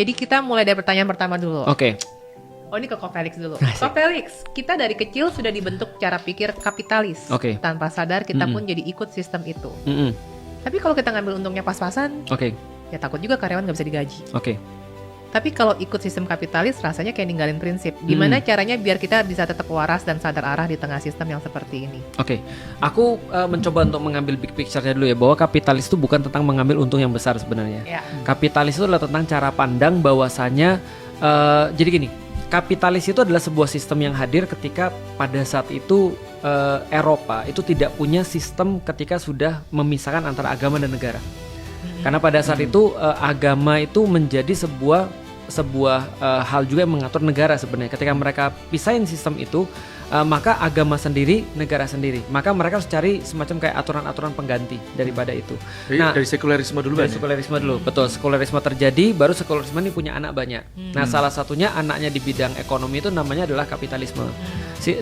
Jadi kita mulai dari pertanyaan pertama dulu. Oke. Oh, ini ke Ko Felix dulu. Asik. Ko Felix, kita dari kecil sudah dibentuk cara pikir kapitalis. Oke. Tanpa sadar kita Mm-mm. pun jadi ikut sistem itu. Mm-mm. Tapi kalau kita ngambil untungnya pas-pasan, Oke. ya takut juga karyawan nggak bisa digaji. Oke. Tapi kalau ikut sistem kapitalis, rasanya kayak ninggalin prinsip. Gimana caranya biar kita bisa tetap waras dan sadar arah di tengah sistem yang seperti ini? Oke, aku mencoba untuk mengambil big picture-nya dulu ya, bahwa kapitalis itu bukan tentang mengambil untung yang besar sebenarnya. Ya. Kapitalis itu adalah tentang cara pandang bahwasanya, jadi gini, kapitalis itu adalah sebuah sistem yang hadir ketika pada saat itu Eropa itu tidak punya sistem ketika sudah memisahkan antara agama dan negara. Karena pada saat itu agama itu menjadi sebuah hal juga yang mengatur negara sebenarnya. Ketika mereka pisahin sistem itu, maka agama sendiri, negara sendiri. Maka mereka harus cari semacam kayak aturan-aturan pengganti daripada itu. Dari sekularisme dulu Dari kan? sekularisme dulu, betul. Sekularisme terjadi, baru sekularisme ini punya anak banyak. Nah, salah satunya anaknya di bidang ekonomi itu namanya adalah kapitalisme.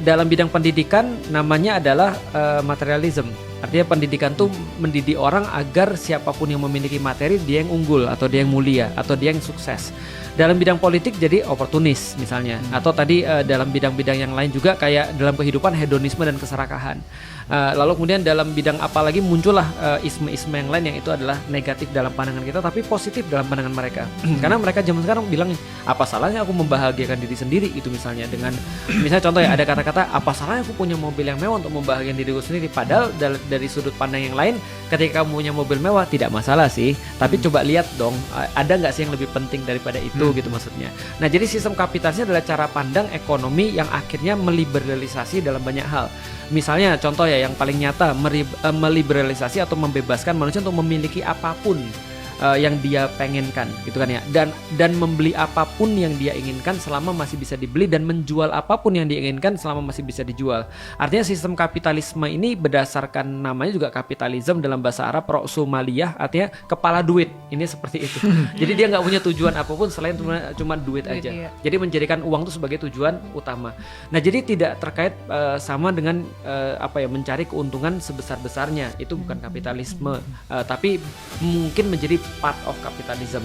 Dalam bidang pendidikan namanya adalah materialism. Artinya pendidikan tuh mendidik orang agar siapapun yang memiliki materi dia yang unggul, atau dia yang mulia, atau dia yang sukses. Dalam bidang politik jadi oportunis misalnya, atau tadi dalam bidang-bidang yang lain juga kayak dalam kehidupan hedonisme dan keserakahan. Lalu kemudian dalam bidang apa lagi muncullah isme-isme yang lain yang itu adalah negatif dalam pandangan kita tapi positif dalam pandangan mereka. Karena mereka zaman sekarang bilang, apa salahnya aku membahagiakan diri sendiri, itu misalnya dengan misalnya contoh ya, ada kata-kata apa salahnya aku punya mobil yang mewah untuk membahagiakan diriku sendiri, padahal dari sudut pandang yang lain ketika kamu punya mobil mewah tidak masalah sih, tapi coba lihat dong ada nggak sih yang lebih penting daripada itu gitu maksudnya. Nah, jadi sistem kapitalisnya adalah cara pandang ekonomi yang akhirnya meliberalisasi dalam banyak hal. Misalnya contoh ya yang paling nyata, meliberalisasi atau membebaskan manusia untuk memiliki apapun yang dia pengenkan gitu kan ya, dan membeli apapun yang dia inginkan selama masih bisa dibeli, dan menjual apapun yang diinginkan selama masih bisa dijual. Artinya sistem kapitalisme ini berdasarkan namanya juga kapitalisme dalam bahasa Arab, ra'sumaliyah, artinya kepala duit. Ini seperti itu. Jadi dia nggak punya tujuan apapun selain cuma duit aja. Iya. Jadi menjadikan uang itu sebagai tujuan utama. Nah, jadi tidak terkait sama dengan mencari keuntungan sebesar-besarnya. Itu bukan kapitalisme, tapi mungkin menjadi part of capitalism.